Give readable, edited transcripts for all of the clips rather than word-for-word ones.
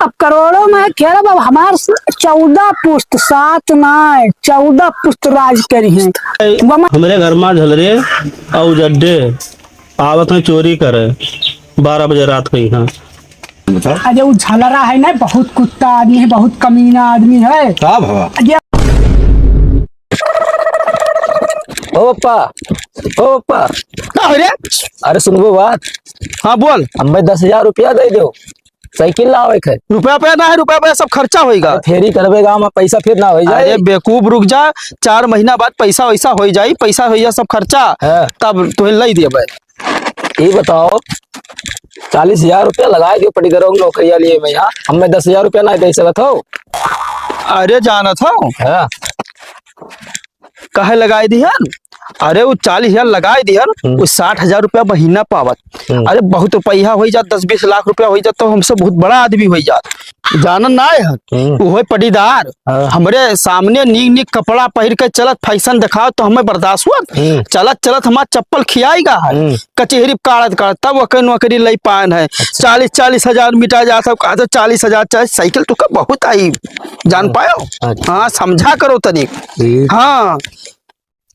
अब करोड़ों में खेल। अब हमार 14 पुस्त 7 नाय 14 पुस्त राज करी है। हमारे घर में झलरे और जड्डे आवत में चोरी करे 12 बजे रात को यहाँ। अरे वो झलरा है ना, बहुत कुत्ता आदमी है, बहुत कमीना आदमी है। हाँ बाबा। ओपा ओपा अरे अरे सुनबो बात। हाँ बोल। हमें 10,000 रुपया दे दो, साइकिल लावे के। रुपया पे ना है, रुपया पे सब खर्चा होएगा। फेरी करवेगा में पैसा फिर ना हो जाए। अरे बेवकूफ रुक जा, 4 महीना बाद पैसा वैसा हो जाई, पैसा हो जा सब खर्चा हाँ। तब तुम्हें लाई दिया भाई। ये बताओ 40,000 रुपया लगा दियो पटीदारों की नौकरिया लिए मैं यहाँ। हमें 10,000 रुपया ना दे सकत हो। अरे जाना था हाँ। कहे लगाए दिहन। अरे वो 40,000 लगाए दिहन, वो 60,000 रुपया महीना पावत। अरे बहुत रुपया हो जात, 10-20 लाख रुपया हो जात तो हमसे बहुत बड़ा आदमी हो जात। जानन ना है वो पटीदार हमरे सामने नीक नीक कपड़ा पहन के चलत, फैशन दिखाओ तो हमें बर्दाश्त हुआ। चलत चलत हमारा चप्पल खियाएगा कचहरी काढ़त काढ़त तब वह नौकरी ले पान है। 40,000 मिटा जा सब कहा तो 40,000 चाहे साइकिल तो बहुत आई, जान पायो। हाँ समझा करो तनिक। हाँ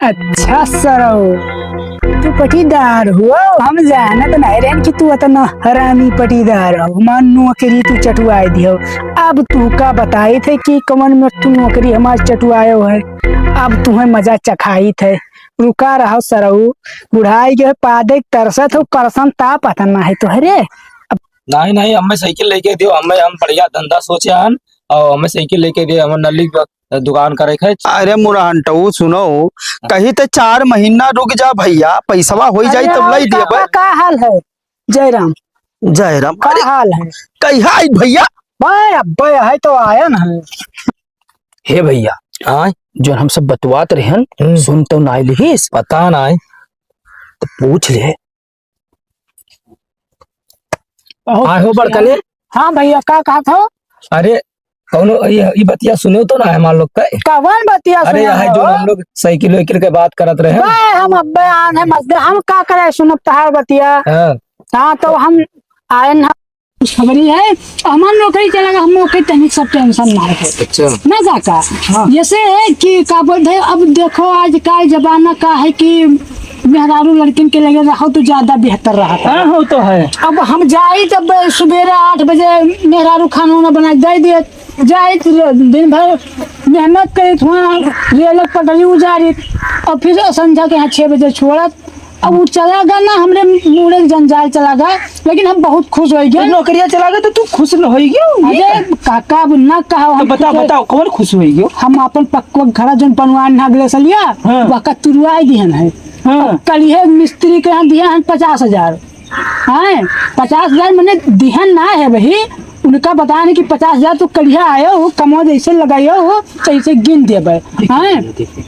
अच्छा सरो तू पटीदार हुआ, हम जानत नहीं रहन कि तू इतना हरामी पटीदार हो। मान नौकरी तू चटुआई दियो। अब तू का बताई थे कि कमन में तू नौकरी हमार चटुआयो है। अब तुम्हें मजा चखाई थे। रुका रहो सरऊ, बुढ़ाई के पादे तरसत हो करसन ता पता ना है तुहरे। नहीं नहीं हमें साइकिल लेके दियो। हमें हम बढ़िया धंधा सोचे हन और हमें साइकिल लेके दियो। हमें नली दुकान करे है। अरे मुरहंटू सुनो, कहीं तो 4 महीना रुक जा भैया, पैसा हो जाये तब लाई दे। का हाल है जयराम? जयराम का हाल है? कहा भैया? भाई अब है तो आया ना है। हे भैया हाँ जो हम सब बतवात रहन सुन तो ना लिहिस, पता ना तो पूछ ले। आहो बड़कले। हाँ भैया का कहा था? अरे कौनो ये बतिया सुने तो ना है मान लोग का। कवन बतिया? अरे यहाँ जो हम लोग साइकिल वाइकिल के बात करत रहे हैं। हम अब आन है मस्जिद, हम का करे सुनब तहार बतिया। हाँ तो हम आए ना खबरी है हमार नौकरी चलेगा। हम नौकरी तनिक सब टेंशन ना है। अच्छा ना जाका जैसे है कि का बोलते हैं। अब देखो आज का जमाना का है कि मेहरारू लड़किन के लगे रहो तो ज्यादा बेहतर रहा था। हो तो है। अब हम जाए तब सुबेरे 8 बजे मेहरारू खाना वाना बना दे दिए, जाए दिन भर मेहनत करे, वहाँ रेलक पटरी उजारी और फिर संध्या के यहाँ 6 बजे छोड़त। अब वो चला गया ना, हमरे मुड़े जंजाल चला गया, लेकिन हम बहुत खुश हो गए। नौकरिया चला गया तो तू खुश हो गया? अरे काका ना कहा तो बताओ कौन खुश हो गया? हम अपन पक्का घर जन बनवान नागले सलिया वह तुरवाई दिहन है। कल ये मिस्त्री के यहाँ दिया है 50,000। हाँ 50,000 मैंने दिहन ना है भाई, उनका बताने कि 50,000 तो कलिया आयो हो, कमो जैसे लगायो हो तैसे गिन दे भाई।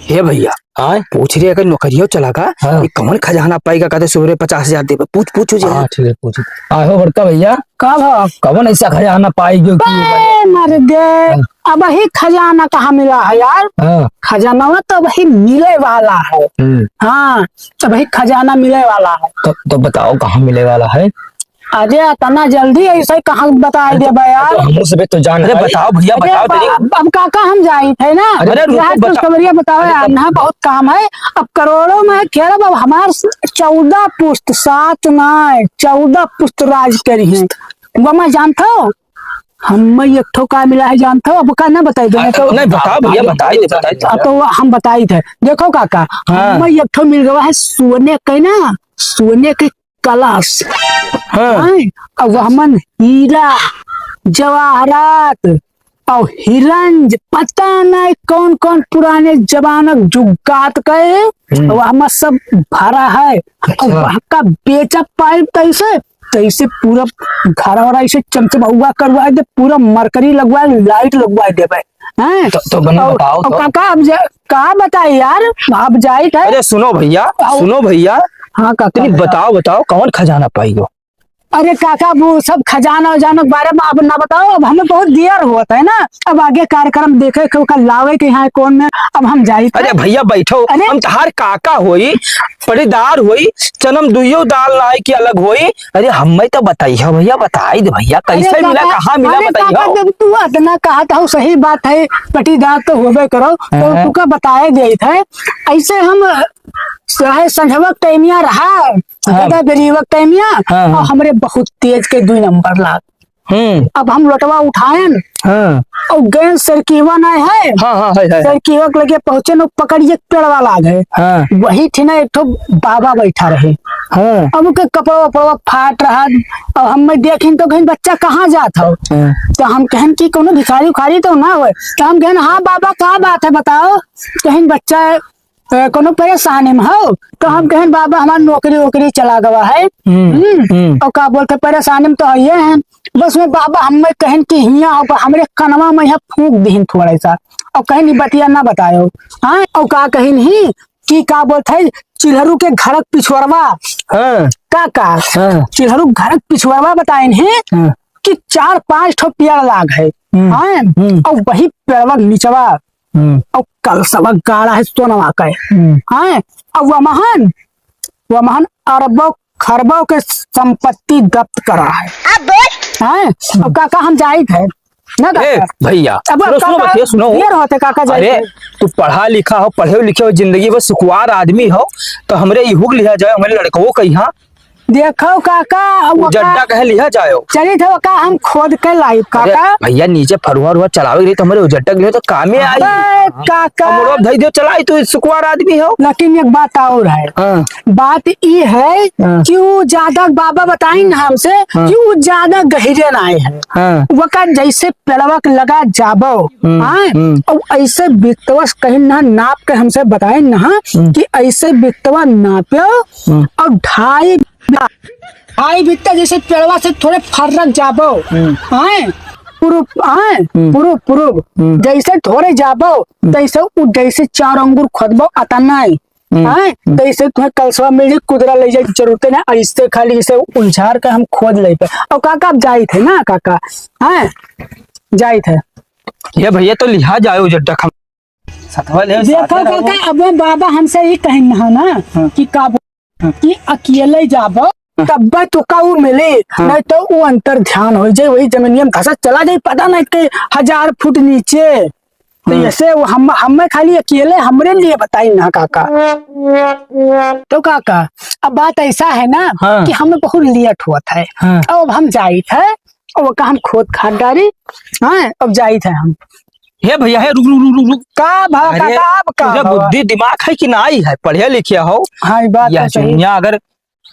हे भैया हाँ पूछ रही अगर नौकरियों चला गया कौन खजाना पाएगा? कहते सुबह 50,000 दे। पूछ ठीक है पूछ। आहो बड़का भैया कौन ऐसा खजाना पाएगी? मर दे अब ही खजाना कहाँ मिला है यार? खजाना तो वही मिले वाला है। हाँ तो वही खजाना मिले वाला है। तो बताओ कहाँ मिले वाला है? अरे इतना जल्दी ऐसे कहाँ बता दे यार? हम सब तो जान। अरे बताओ भैया बताओ। अब काका हम जाए थे ना, खबरिया बताओ यार ना, बहुत काम है। अब करोड़ों में खेल। अब हमार 14 पुस्त 7 नाय 14 पुस्त राज करी है। वो मैं जानता हूँ हम एक ठो का मिला है जानता हूँ। अब का ना बताई दे तो नहीं बताओ भैया बताइए। तो हम बताई थे। देखो काका मैं एक ठो मिल गया है सोने के ना, सोने के कलश। अब वह हीरा जवाहरात और हिरंज पता नहीं कौन कौन पुराने जमानक जुगात के वह सब भरा है। और वहाँ का बेचा पाइप तैसे पूरा घर और ऐसे चमचमाउआ करवा दे, पूरा मरकरी लगवा लाइट लगवा दे भाई। तो बताओ तो। काका अब कहा बताए यार? आप जाए। अरे सुनो भैया हाँ काका बताओ कौन खजाना पाएगा? अरे काका वो सब खजाना उजाना के बारे में आप ना बताओ, अब हमें बहुत देर होता है ना, अब आगे कार्यक्रम देखे के कल लावे के यहाँ कौन में, अब हम जाई। अरे भैया बैठो, अरे हम तहार काका होई, पड़ीदार होई, जन्म दुइयो दाल लाए की अलग होई। अरे हमें तो बताइए भैया, बताई दे भैया कैसे मिला, कहाँ मिला बताइए। तू इतना कहा था, सही बात है, पटीदार तो होबे करो, तो तू का बताए दे थे। ऐसे हम संझवक टाइमिया रहा, गरीबक टाइमिया, और हमरे बहुत तेज के 2 नंबर लाग। अब हम लटवा उठाए और गए सरकीवा ना है, सरकीवा के लगे पहुंचे न, पकड़िए पेड़वा लाग है, वही थी ना एक तो बाबा बैठा रहे। अब के कपड़ा वपड़ा फाट रहा, और हम देखिन तो कहीं बच्चा कहाँ जात हो, तो हम कहन की कोनो भिखारी उखारी तो ना हो, तो हम कहन हाँ बाबा क्या बात है बताओ, कहीं बच्चा कोनो परेशानी में हो, तो हम कहन बाबा हमारा नौकरी वोकरी चला गवा है। और क्या बोलते परेशानी में तो ये है, बस में बाबा हमें कहन की हिया हमरे कनवा में यहाँ फूंक दीन थोड़ा सा, और कहीं बतिया ना बतायो। हाँ और का कहीं नहीं कि का बोलते चिल्हरू के घर पिछुड़वा, का चिल्हरू घर पिछुड़वा बताए हैं कि 4-5 ठो पेड़ लाग है। हाँ और वही पेड़वा नीचवा और कल सबक गाड़ा है सोनवा का। हाँ और वह अरबों खरबों के संपत्ति जब्त करा है। हाँ और काका हम जाए थे ना भैया, सुनो होते काका जाए। अरे तू पढ़ा लिखा हो, पढ़े लिखे हो, जिंदगी में सुखवार आदमी हो, तो हमरे इहुक लिया जाए, हमारे लड़कों कहीं देखो काका जड्डा कहे लिया जाओ, चलिए थे का हम खोद के लाई काका। भैया नीचे फरुआ रुआ चलावे रही तो हमारे उजड्डा लिया तो कामे आई काका, धई दो चलाई, तू सुखवार आदमी हो। लेकिन एक बात और है, बात ये है कि वो ज्यादा बाबा बताई ना हमसे कि वो ज्यादा गहरे ना आए हैं, वो का जैसे पेड़वक लगा जाबो और ऐसे बितवस कहीं ना नाप के हमसे बताए ना कि ऐसे बितवा नापो और 2.5 बित्ता जैसे पेड़वा से थोड़े फर्रक जाबो, पूर्व जैसे थोड़े जाबो तैसे जैसे 4 अंगूर खोदबो अतना तैसे तुम्हें कलसवा मिल कुदरा ले जाए जरूरत ना, ऐसे खाली जैसे उलझार के हम खोद ले पे। और काका आप जाए थे ना काका, हाँ जाए थे ये भैया तो लिहा जाए जड्डा देखो काका। अब बाबा हमसे ये कहना ना कि का कि अकेले जाबो तब तो का मिले, नहीं तो वो अंतर ध्यान हो जाए, वही जमीनिया में धसा चला जाए, पता नहीं के 1000 फुट नीचे। तो ऐसे हमें खाली अकेले हमरे लिए बताई ना काका। तो काका अब बात ऐसा है ना कि हमें बहुत लेट हुआ था, अब हम जाई थे और वो हम खोद खाद डाली। हाँ अब जाई थे हम। हे भैया है रुक का तुझे बुद्धि दिमाग है कि नहीं है, पढ़े लिखे हो। हाँ बात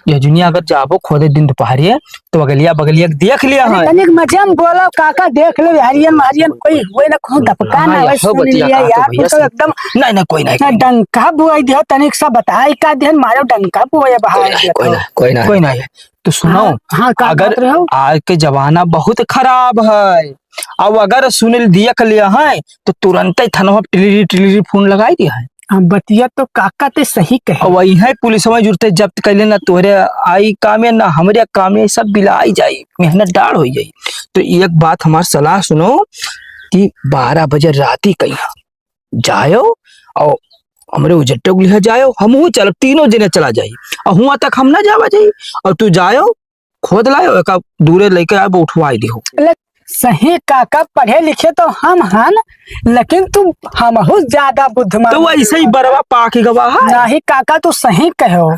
यह दुनिया अगर जाबो खोदे दिन दोपहरिए तो अगलिया बगलिया देख लिया है। तनिक मजे में बोलो काका, देख लो हरियन कोई हुए ना कहूं दपका ना वैसे सुन लिया यार, तो एकदम नहीं कोई नहीं डंका बुआई दियो तनिक सा बताई का देन मारो डंका बुआई बाहर कोई नहीं तो सुनो। हाँ अगर आज के जमाना बहुत खराब है, अब अगर सुनील दिया लिया है तो तुरंत ही थाना टिली फोन लगाई दिया है। बतिया तो काका ते सही कहे, वही है पुलिस में जुड़ते जब्त कैले ना तोहरे आई काम ना हमारे काम सब बिलाई जाये, मेहनत डाल हो जाये। तो एक बात हमार सलाह सुनो कि 12 बजे राती कहीं जायो और हमारे उजट्टो लिहा जायो, हम चल तीनों जने चला जाये और हुआ तक हम ना जावा जाये, और तू जायो खोद लायो एक दूरे लेके आए उठवाई दी हो। सही काका, पढ़े लिखे तो हम हन लेकिन तुम हम ज्यादा बुद्धिमान, तो ऐसे ही बरवा पाके गवा है नहीं काका, तो सही कहो।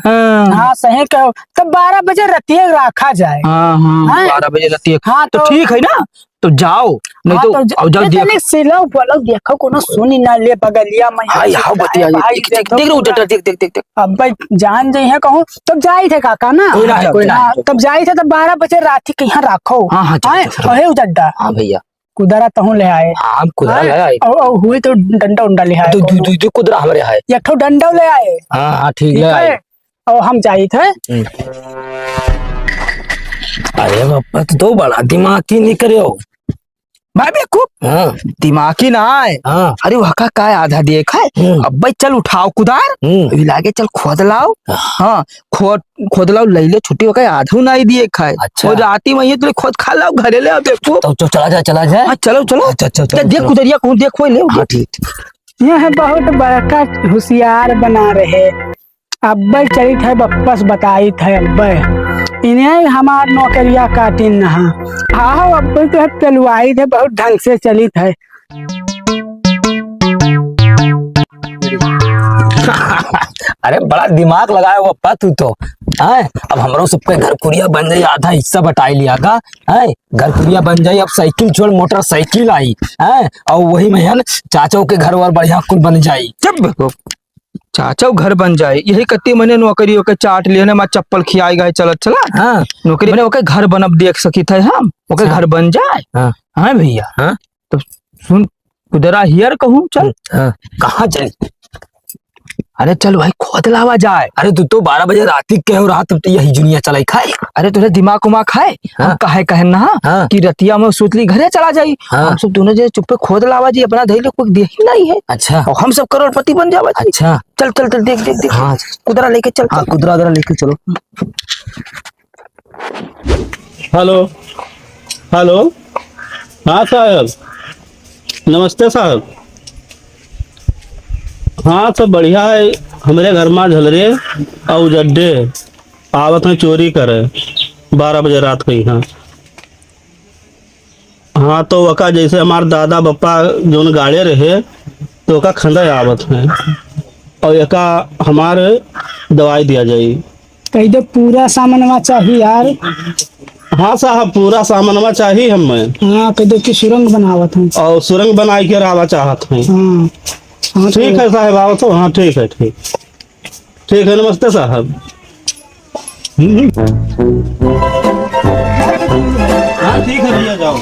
हाँ सही कहो, तो 12 बजे रतिये रखा जाए। 12 बजे रतिये। हाँ तो ठीक है ना, तो जाओ नहीं तो जाओ देख सिलो बोलो देखो कोनो सुनी ना ले बगलिया में। हां बतिया देख अब भाई जान जाई है कहूं तब जाई थे काका ना, कोई ना तब जाई थे तब 12 बजे रात के यहाँ रखो। हां ओहे उजड्डा। हां भैया कुदरा तहु ले आए। हां कुदरा ले आए और हुए तो डंडा उंडा ले आए, दू कुदरा हमरे है, एक ठो डंडा ले आए। हां ठीक ले आए और हम जाई थे। अरे बापा तो बड़ा दिमाग की नहीं करे हो, भाई बेवकूफ, हाँ दिमागी ना आए। हाँ अरे वहा का आधा देखा है। अब भाई चल उठाओ कुदार, अभी लागे चल खोद लाओ। हाँ खोद लाओ, लैले छुट्टी होकर आधू नहीं दिए खाए। अच्छा। और राती वही तो खोद खा लाओ घरे ले आओ बेवकूफ। तो चला जाए। हाँ चलो चलो। अच्छा क्या देख कुदरिया कौन देखो ले। हाँ ठीक। यह बहुत बड़का होशियार बना रहे। अब्बे चलित है बप्पस बताई थे अब्बे इन्हें हमार नौकरिया काटिन नहा। हाँ अब्बे तो चलवाई थे बहुत ढंग से चलित है। अरे बड़ा दिमाग लगाया वो पा तू तो। है अब हमरो सबके घर कुरिया बन जाई, आधा हिस्सा बटाई लिया का। है घर कुरिया बन जाई, अब साइकिल छोड़ मोटरसाइकिल आई है। और वही में है न चाचो के घर और बढ़िया कुल बन जाई। जब चाचा घर बन जाए, यही कत्ती महीने नौकरी होके चाट लिए ना चप्पल खियाई गए चलत चला। हाँ नौकरी मैंने ओके घर बनब देख सकी थे हम, ओके घर बन जाए। हाँ हाँ भैया। हाँ तो सुन कुदरा हियर कहूँ चल। हाँ कहाँ चल? अरे चल भाई खोद लावा जाए। अरे तू तो 12 बजे राती के हो रहा, तब तो यही दुनिया चलाई खाए। अरे तुझे दिमाग उमाग है। हाँ। हम कहे कहे ना हाँ। कि रतिया में सुतली घरे चला जाई। हाँ। हम सब दोनों जे चुप्पे खोद लावा जी, अपना धैले कोई देख ही नहीं है। अच्छा और हम सब करोड़पति बन जावा जी। अच्छा चल चल चल देख देख देख। हाँ कुदरा लेके चल। हाँ कुदरा उदरा लेके चलो। Hello hello. हाँ साहब, नमस्ते साहब। हाँ सब बढ़िया है। हमारे घर में झलरे और जड्डे आवत में चोरी करे 12 बजे रात को। हाँ हाँ तो वका जैसे हमारे दादा बप्पा जो गाड़े रहे तो वका खंडा आवत है और एका हमारे दवाई दिया जाए। कही दे पूरा सामानवा चाहिए यार। हाँ साहब पूरा सामानवा चाहिए हमें। हाँ कही दे की सुरंग बनावत हूँ। और सुरंग बनाई के रावा चाहत हैं। हाँ हाँ ठीक है साहब आओ तो। हाँ ठीक है ठीक है नमस्ते साहब। हाँ ठीक है भैया जाओ।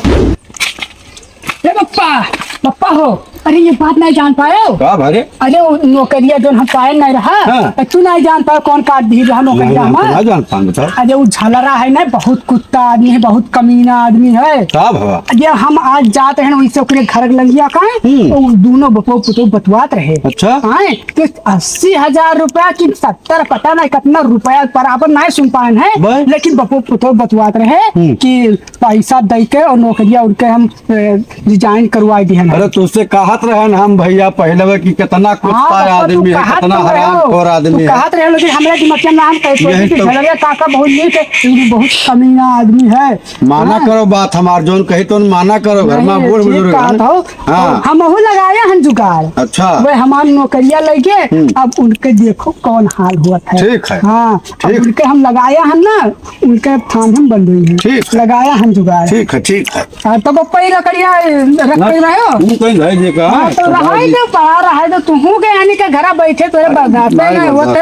पप्पा पप्पा हो। अरे ये बात नहीं जान पाए हो? का भारे? अरे वो नौकरिया जो हम पाए नहीं रहा। हाँ। तू नहीं जान पाए कौन काट दी रहा नौकरिया हमारा? जान पान बताओ। अरे वो झलरा है ना, बहुत कुत्ता आदमी है, बहुत कमीना आदमी है। का भवा? ये हम आज जाते हैं वैसे ओकरे घर लगिया का वो दोनों बपो पुतो बतवात रहे। अच्छा। हाँ तो 80,000 रुपया की 70 पता नहीं कितना रुपया बराबर नहीं सुन पाए हैं, लेकिन बपो पुतो बतवात रहे कि पैसा दे के और नौकरिया उनके हम रिजाइन करवाई दी है। अरे तुझसे कहत रहे न हम भैया पहले कि कितना कुत्ता आदमी है, कितना हरामखोर आदमी है। कहत रहे लेकिन हमरा की मतलब नाम कहते कि झलरिया काका बहुत नीक है, बहुत कमीना आदमी है। माना करो बात हमार जोन कही तो माना करो। घर में बूढ़ बुजुर्ग है ना। हाँ। हम लगाया हैं जुगाड़। अच्छा वे हमारी नौकरिया लगे, अब उनके देखो कौन हाल हुआ है। ठीक है। हाँ ठीक। उनके हम लगाया है ना, उनके थान हम बन रही है। ठीक। लगाया हम जुगाड़। ठीक है ठीक है। तो पप्पा ही लकड़िया रख के रहे हो। तू कहीं गए जी का? हाँ तो रहा ही तो पड़ा रहा है तो तू के यानी के घर बैठे तो बर्दाश्त नहीं होते।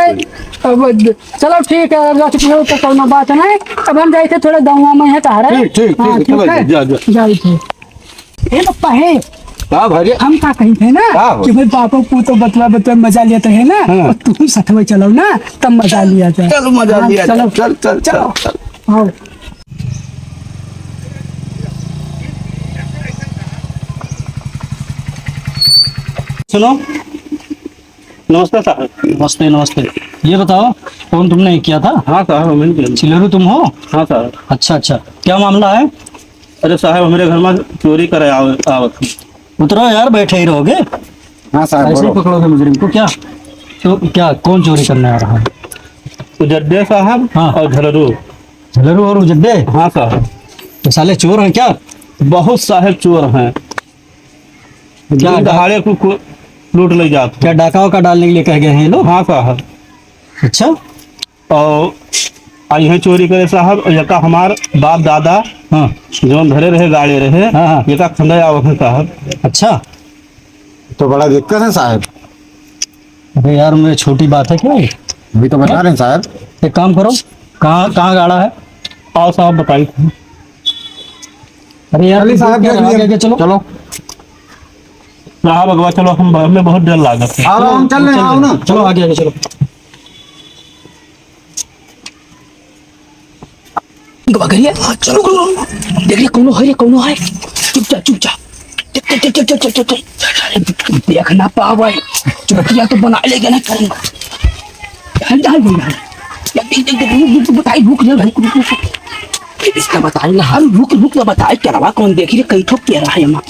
अब चलो ठीक है तो कोनो बात नहीं। अब हम जाए थे थोड़े गाँव में है तारा। ठीक ठीक हाँ ठीक ठीक चलो है जा जा। जाए थे। हे पप्पा है का भरे? हम का कही थे ना का हो? कि भाई पापा तो बतवा मजा लेते है ना। हाँ। और तुम साथ में चलो ना तब मजा लिया जाए। चलो मजा हाँ, लिया चलो चल चल चल चल। आओ। सुनो। नमस्ते साहब। नमस्ते नमस्ते। ये बताओ फोन तुमने किया था? हाँ साहब हमें। चिल्लरू तुम हो? हाँ साहब। अच्छा अच्छा, क्या मामला है? अरे साहब हमारे घर में चोरी करे आवत। उतरो यार, बैठे ही रहोगे? हाँ साहब ऐसे ही बोलो। पकड़ोगे मुजरिम को क्या? तो क्या कौन चोरी करने आ रहा है? उजड्डे साहब हाँ। और झलरू। झलरू और उजड्डे? हाँ साहब तो साले चोर हैं क्या? बहुत साहब चोर हैं। क्या दहाड़े को लूट ले जाते। क्या डाका का डालने के लिए कह गए हैं ये लोग? हाँ साहब। अच्छा। और यहाँ चोरी करे साहब, यका हमार बाप दादा हाँ जो धरे रहे गाड़ी रहे हाँ, हाँ। यका खंडा आवत है साहब। अच्छा। तो बड़ा दिक्कत है साहब। अरे यार मुझे छोटी बात है क्या? अभी तो बता रहे हैं साहब। एक काम करो, कहाँ कहाँ गाड़ा है? आओ साहब बताइए। अरे यार चलिए साहब देख आगे लीजिए। चलो चलो साहब अगवा चलो, हमें बहुत डर लागत है। आओ हम चल रहे हैं आओ ना। चलो आगे आगे चलो। चलो देख ले कौनो है रे, कौनो है। चुप जा चुप जा। चल चल चल चल चल चल देख ना पावे चुटिया तो बना लेगा ना करूंगा चल चल चल बताई रुक जा भाई रुक इसका बताई ना हम रुक रुक ना बताई करवा कौन देख रे कई ठोक के रहा है मां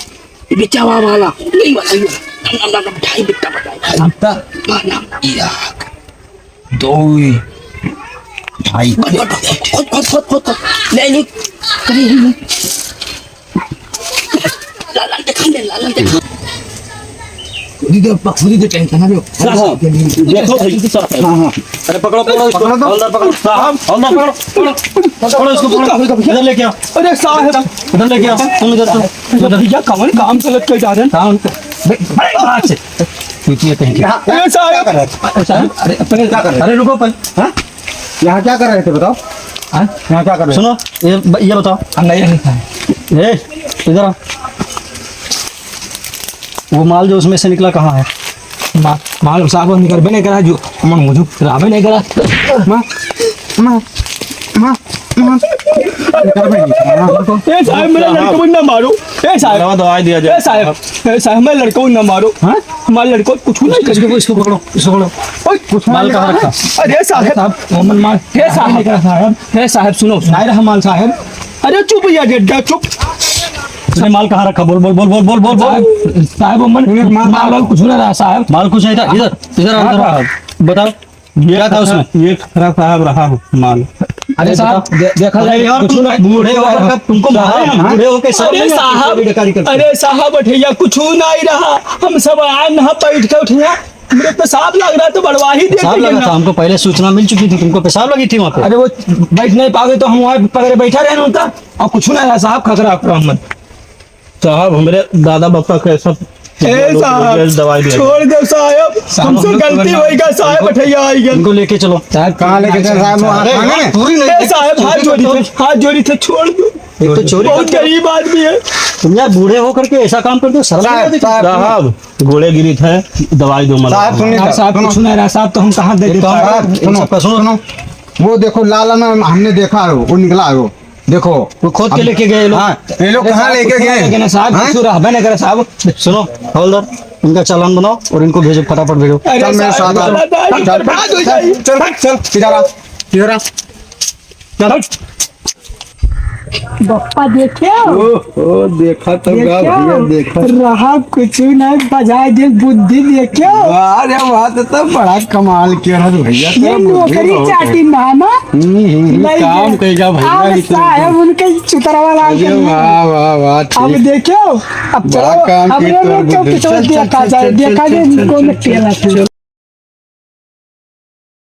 बेचावा वाला नहीं बताइए ना बताई बिट्टा बताई नामता नाम या दो भाई खोद ले ले करे लालन देखा ले लालन देखा खुदी दे टेंशन ना लो देखो भाई हां हां अरे पकड़ो पकड़ो इसको हवलदार पकड़ो साहब हवलदार पकड़ो इसको पकड़ो इधर लेके आओ अरे साहब इधर लेके आओ तुम इधर तो भैया कौन काम गलत कर जा रहे हैं हां बड़े बात से पूछिए कहीं क्या अरे साहब अरे अपने क्या कर रहे अरे रुको पर हां यहाँ क्या कर रहे थे बताओ हां यहाँ क्या कर रहे सुनो ये बताओ हम नहीं ए इधर आओ वो माल जो उसमें से निकला कहाँ है माल साहब निकल भी नहीं करा जो मुझे खराब नहीं करा माँ ए साहब मेरा लड़का को ना मारो ए साहब दवाई दिया जाए साहब मैं लड़का को ना मारो हाँ हमारे लड़को कुछ नहीं कर इसको पकड़ो कुछ माल कहाँ रखा अरे साहब मोहम्मद माल हे साहब सुनो सुनाई रहा माल साहब अरे चुप या डेढ़ चुप माल कहाँ रखा बोल बोल बोल बोल बोल बोल बोल साहब माल कुछ नहीं रहा साहब माल कुछ नहीं था इधर इधर बताओ क्या था उसमें ये खराब साहब रहा माल अरे साहब देखा जाए कुछ बूढ़े हो तुमको बूढ़े हो के अरे साहब भैया कुछ नहीं रहा हम सब आए ना बैठ के उठिया मेरे पेशाब लग रहा है तो बढ़वा ही पेशाब लगा था हमको पहले सूचना मिल चुकी थी तुमको पेशाब लगी थी वहाँ पे अरे वो बैठ नहीं पाओगे तो हम वहाँ पकड़े बैठा रहे होता और कुछ नहीं रहा साहब खतरा मोहम्मद साहब हमारे दादा बापा कैसा दवाई छोड़ दो साहब हमसे गलती होएगा साहब भैया आएगा इनको लेके चलो साहब कहाँ लेके चल साहब साहब हाथ जोड़ी थे छोड़ दो एक तो चोरी बहुत गरीब आदमी है तुम यार बूढ़े हो करके ऐसा काम करते हो शर्म साहब गोले गिरी थे दवाई दो साहब सुनिए साहब कुछ नहीं रहा साहब तो हम कहाँ दे देते सुनो वो देखो लाला में हमने देखा है वो निकला है वो देखो वो खोद के लेके गए लोग ये लोग कहाँ लेके गए साहब साहब सुनो हवलदार इनका चालान बनाओ और इनको भेजो फटाफट भेजो चल मेरे साथ चल चल बप्पा देखियो ओ देखा तो देखा रहा कुछ नहीं बजाय दिल बुद्धि देखियो अरे बात तो बड़ा कमाल किया है भैया ये नौकरी चाटी मामा काम करेगा भैया साहब उनके चुतरवा ला के वाह वाह वाह अब देखियो अब बड़ा काम हम किया लोग देखा जाए देखा जाए कौन पेला